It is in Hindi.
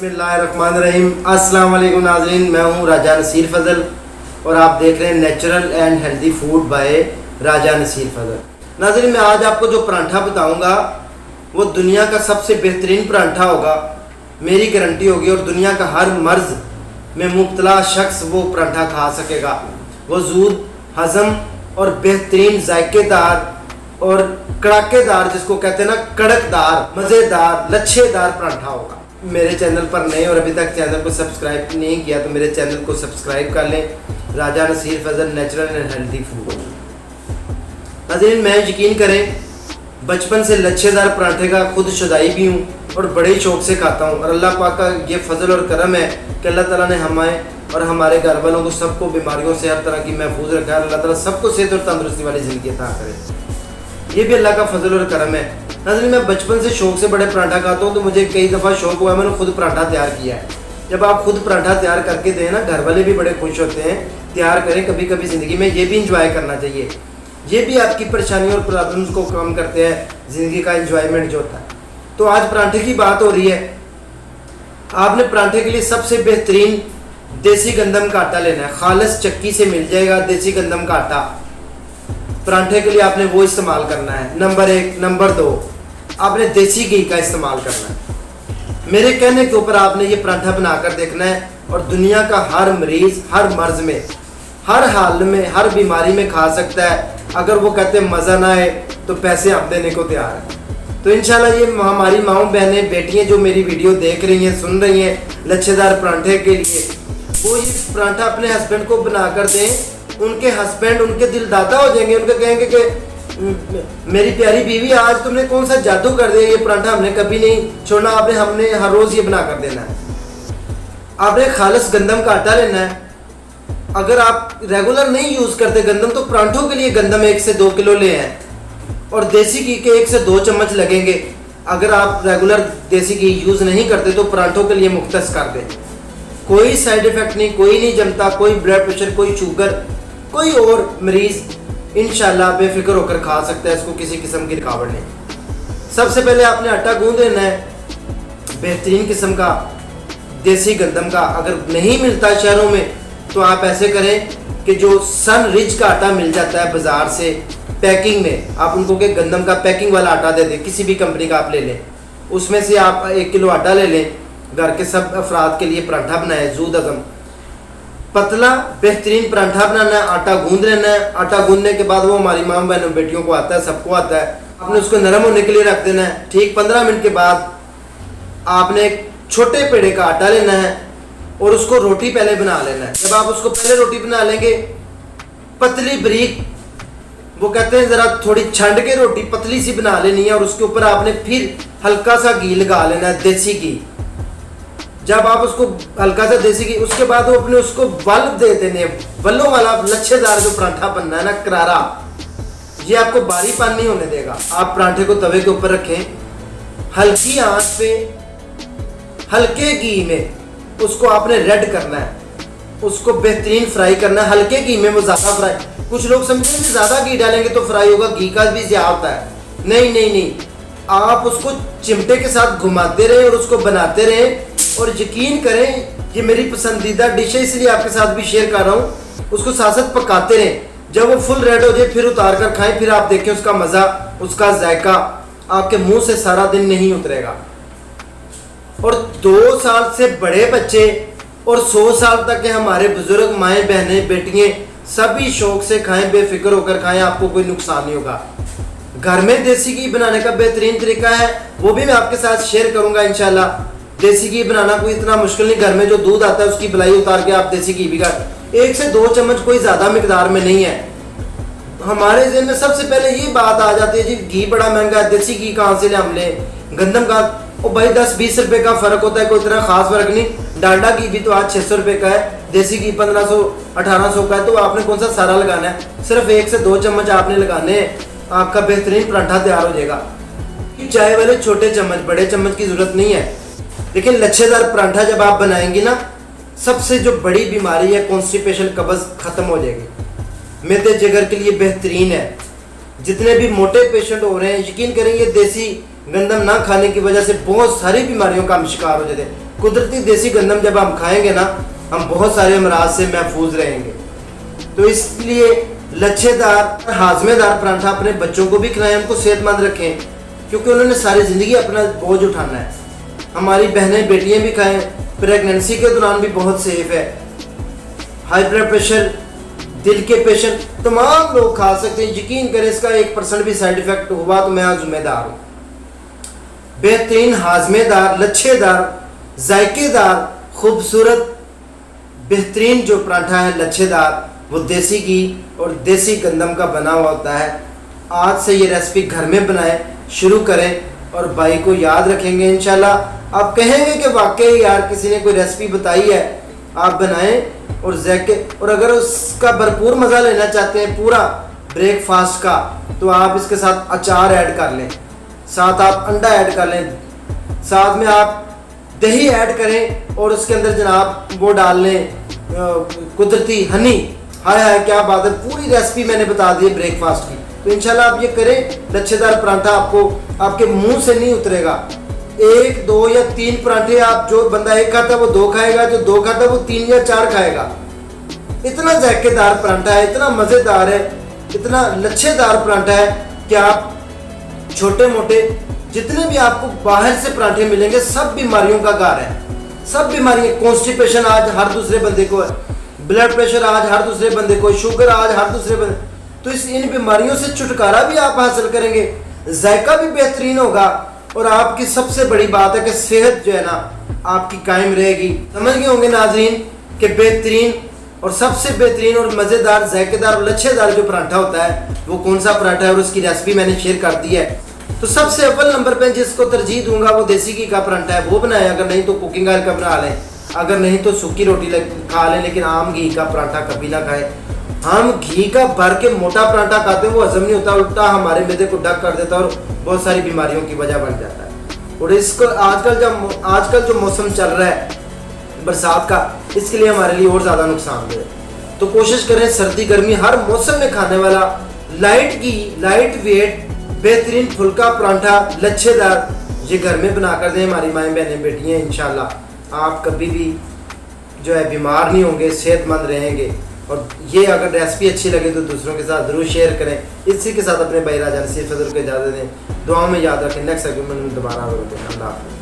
बिस्मिल्लाहिर्रहमानिर्रहीम। अस्सलाम वालेकुम नाज़रीन, मैं हूँ राजा नसीर फ़ज़ल और आप देख रहे हैं natural and healthy food by Raja Naseer Fazal. नाज़रीन, मैं आज आपको जो परांठा बताऊँगा वो दुनिया का सबसे बेहतरीन परांठा होगा, मेरी गारंटी होगी। और दुनिया का हर मर्ज़ में मुब्तला शख्स वो परांठा खा सकेगा। वजूद हज़म और बेहतरीन जायकेदार और कड़ाकेदार, जिसको कहते हैं ना कड़कदार, मज़ेदार, लच्छेदार परांठा होगा। मेरे चैनल पर नए और अभी तक चैनल को सब्सक्राइब नहीं किया तो मेरे चैनल को सब्सक्राइब कर लें। Raja Naseer Fazal, natural and healthy food. नाज़रीन, मैं यकीन करें बचपन से लच्छेदार परांठे का खुद शुदाई भी हूँ और बड़े शौक़ से खाता हूँ। और अल्लाह पाक का ये फ़ज़ल और करम है कि अल्लाह ताला ने हमें और हमारे घर वालों को सबको बीमारियों से हर तरह की महफूज रखा है। अल्लाह ताला सबको सेहत और तंदुरुस्ती वाली ज़िंदगी अता करे, ये भी अल्लाह का फ़ज़ल और करम है। नाज़रीन, मैं बचपन से शौक़ से बड़े परांठा खाता हूँ तो मुझे कई दफ़ा शौक़ हुआ, मैंने खुद परांठा तैयार किया है। जब आप खुद परांठा तैयार करके दें ना, घर वाले भी बड़े खुश होते हैं। तैयार करें, कभी कभी ज़िंदगी में ये भी इंजॉय करना चाहिए। ये भी आपकी परेशानी और प्रॉब्लम्स को कम करते हैं, ज़िंदगी का इंजॉयमेंट जो होता है। तो आज परांठे की बात हो रही है। आपने परांठे के लिए सबसे बेहतरीन देसी गंदम का आटा लेना है। खालिस चक्की से मिल जाएगा देसी गंदम का आटा। परांठे के लिए आपने वो इस्तेमाल करना है, नंबर 1। नंबर 2, आपने देसी घी का इस्तेमाल करना है। मेरे कहने के ऊपर आपने ये परांठा बनाकर देखना है और दुनिया का हर मरीज़ हर मर्ज में, हर हाल में, हर बीमारी में खा सकता है। अगर वो कहते हैं मज़ा ना आए तो पैसे हम देने को तैयार हैं। तो इंशाल्लाह ये हमारी माँओं, बहनें, बेटियाँ जो मेरी वीडियो देख रही हैं, सुन रही हैं लच्छेदार परांठे के लिए, वो ये परांठा अपने हस्बैंड को बना कर दें। उनके हस्बैंड उनके दिल दाता हो जाएंगे, उनके कहेंगे कि मेरी प्यारी बीवी, आज तुमने कौन सा जादू कर दिया, ये परांठा हमने कभी नहीं छोड़ना, हमने हर रोज़ ये बना कर देना है। आपने खालिस गंदम का आटा लेना है। अगर आप रेगुलर नहीं यूज़ करते गंदम तो परांठों के लिए गंदम 1 से 2 किलो ले आए और देसी घी के 1 से 2 चम्मच लगेंगे। अगर आप रेगुलर देसी घी यूज़ नहीं करते तो परांठों के लिए मुख्तस कर दें। कोई साइड इफ़ेक्ट नहीं, कोई नहीं जमता, कोई ब्लड प्रेशर, कोई शुगर, कोई और मरीज़ इंशाल्लाह बेफिक्र होकर खा सकता है। इसको किसी किस्म की रुकावट नहीं। सबसे पहले आपने आटा गूंद लेना है बेहतरीन किस्म का देसी गंदम का। अगर नहीं मिलता शहरों में तो आप ऐसे करें कि जो सन रिच का आटा मिल जाता है बाज़ार से पैकिंग में, आप उनको के गंदम का पैकिंग वाला आटा दे दें, किसी भी कंपनी का आप ले लें। उसमें से आप 1 किलो आटा ले लें, घर के सब अफराद के लिए परांठा बनाए। जूद हज़म पतला बेहतरीन परांठा बनाना है। आटा गूंद लेना है। आटा गूंदने के बाद वो हमारी माँ बहनों बेटियों को आता है, सबको आता है। आपने उसको नरम होने के लिए रख देना है। ठीक 15 मिनट के बाद आपने एक छोटे पेड़े का आटा लेना है और उसको रोटी पहले बना लेना है। जब आप उसको पहले रोटी बना लेंगे पतली बरीक, वो कहते हैं ज़रा थोड़ी छंड के रोटी पतली सी बना लेनी है और उसके ऊपर आपने फिर हल्का सा घी लगा लेना है, देसी घी। जब आप उसको हल्का सा देसी घी, उसके बाद वो अपने उसको वल दे देने, वलों वाला लच्छेदार जो परांठा बनना है ना, करारा, ये आपको बारी पान नहीं होने देगा। आप परांठे को तवे के ऊपर रखें, हल्की आंच पे, हल्के घी में उसको आपने रेड करना है, उसको बेहतरीन फ्राई करना है। हल्के घी में, वो ज़्यादा फ्राई, कुछ लोग समझते हैं कि ज़्यादा घी डालेंगे तो फ्राई होगा, घी का भी ज़्यादा होता है। नहीं नहीं नहीं, आप उसको चिमटे के साथ घुमाते रहें और उसको बनाते रहें। और यकीन करें, ये मेरी पसंदीदा डिश है इसलिए आपके साथ भी शेयर कर रहा हूँ। उसको साथ साथ पकाते रहें, जब वो फुल रेड हो जाए फिर उतार कर खाएं। फिर आप देखें उसका मज़ा, उसका जायका आपके मुंह से सारा दिन नहीं उतरेगा। और 2 साल से बड़े बच्चे और 100 साल तक के हमारे बुजुर्ग, माएँ, बहनें, बेटियाँ, सभी शौक से खाएं, बेफिक्र होकर खाएं, आपको कोई नुकसान नहीं होगा। घर में देसी घी बनाने का बेहतरीन तरीका है, वो भी मैं आपके साथ शेयर करूंगा इंशाल्लाह। देसी घी बनाना कोई इतना मुश्किल नहीं। घर में जो दूध आता है उसकी बलाई उतार के आप देसी घी भी कर 1 से 2 चम्मच, कोई ज़्यादा मिकदार में नहीं है। हमारे ज़हन में सबसे पहले ये बात आ जाती है, जी घी बड़ा महंगा है, देसी घी कहाँ से ले हम लें, गंदम का। ओ भाई 10-20 रुपए का फ़र्क होता है, कोई इतना खास फ़र्क नहीं। डालडा घी भी तो आज 600 रुपये का है, देसी घी 1500-1800 का है। तो आपने कौन सा सारा लगाना है, सिर्फ 1 से 2 चम्मच आपने लगाने हैं, आपका बेहतरीन परांठा तैयार हो जाएगा। चाय वाले छोटे चम्मच, बड़े चम्मच की ज़रूरत नहीं है। लेकिन लच्छेदार परांठा जब आप बनाएंगे ना, सबसे जो बड़ी बीमारी है कॉन्स्टिपेशन, कब्ज़, ख़त्म हो जाएगी। मैदे जिगर के लिए बेहतरीन है। जितने भी मोटे पेशेंट हो रहे हैं, यकीन करें ये देसी गंदम ना खाने की वजह से बहुत सारी बीमारियों का हम शिकार हो जाते हैं। कुदरती देसी गंदम जब हम खाएंगे ना, हम बहुत सारे अमराज से महफूज रहेंगे। तो इसलिए लच्छेदार हाजमेदार परांठा अपने बच्चों को भी खिलाएं, उनको सेहतमंद रखें, क्योंकि उन्होंने सारी ज़िंदगी अपना बोझ उठाना है। हमारी बहनें बेटियां भी खाएं, प्रेगनेंसी के दौरान भी बहुत सेफ है। हाई ब्लड प्रेशर, दिल के पेशेंट, तमाम लोग खा सकते हैं। यकीन करें, इसका 1% भी साइड इफेक्ट हुआ तो मैं जिम्मेदार हूँ। बेहतरीन हाजमेदार, लच्छेदार, जायकेदार, खूबसूरत, बेहतरीन जो परांठा है लच्छेदार, वो देसी घी और देसी गंदम का बना हुआ होता है। आज से ये रेसिपी घर में बनाएं, शुरू करें और भाई को याद रखेंगे इंशाल्लाह। आप कहेंगे कि वाकई यार किसी ने कोई रेसिपी बताई है, आप बनाएं और जैके। और अगर उसका भरपूर मज़ा लेना चाहते हैं पूरा ब्रेकफास्ट का, तो आप इसके साथ अचार ऐड कर लें, साथ आप अंडा ऐड कर लें, साथ में आप दही ऐड करें और उसके अंदर जनाब वो डाल लें कुदरती हनी। हाय हाय क्या बात है, पूरी रेसिपी मैंने बता दी है ब्रेकफास्ट की। तो इंशाल्लाह आप ये करें, लच्छेदार परांठा आपको आपके मुंह से नहीं उतरेगा। 1, 2 या 3 परांठे, आप जो बंदा 1 खाता है वो 2 खाएगा, जो 2 खाता है वो 3 या 4 खाएगा। इतना जायकेदार परांठा है, इतना मज़ेदार है, इतना लच्छेदार परांठा है कि आप छोटे मोटे जितने भी आपको बाहर से परांठे मिलेंगे सब बीमारियों का घर है। सब बीमारियाँ, कॉन्स्टिपेशन आज हर दूसरे बंदे को है, ब्लड प्रेशर आज हर दूसरे बंदे को, शुगर आज हर दूसरे बंदे। तो इन बीमारियों से छुटकारा भी आप हासिल करेंगे, जायका भी बेहतरीन होगा और आपकी सबसे बड़ी बात है कि सेहत जो है ना आपकी कायम रहेगी। समझ गए होंगे नाजरीन कि बेहतरीन और सबसे बेहतरीन और मज़ेदार, जायकेदार और लच्छेदार जो परांठा होता है वो कौन सा परांठा है, और उसकी रेसिपी मैंने शेयर कर दी है। तो सबसे अव्वल नंबर पे जिसको तरजीह दूंगा वो देसी घी का परांठा है, वो बनाए। अगर नहीं तो कुकिंग ऑयल का बना लें, अगर नहीं तो सूखी रोटी खा लें, लेकिन आम घी का परांठा कभी ना खाएं। हम घी का भर के मोटा परांठा खाते हैं, वो हजम नहीं होता, उल्टा हमारे मैदे को ढक कर देता है और बहुत सारी बीमारियों की वजह बन जाता है। और इसको आजकल जो मौसम चल रहा है बरसात का, इसके लिए हमारे लिए और ज़्यादा नुकसानदेह है। तो कोशिश करें सर्दी गर्मी हर मौसम में खाने वाला लाइट घी, लाइट वेट, बेहतरीन फुल्का परांठा लच्छेदार ये घर में बना कर दें हमारी माएँ बहनें बेटियाँ। इंशाल्लाह आप कभी भी जो है बीमार नहीं होंगे, सेहतमंद रहेंगे। और ये अगर रेसिपी अच्छी लगे तो दूसरों के साथ ज़रूर शेयर करें। इसी के साथ अपने भाई राजा नसीर फजल को इजाज़त दें, दुआ में याद रखें। नेक्स्ट सेगमेंट में दोबारा होते हैं। अल्लाह हाफ़िज़।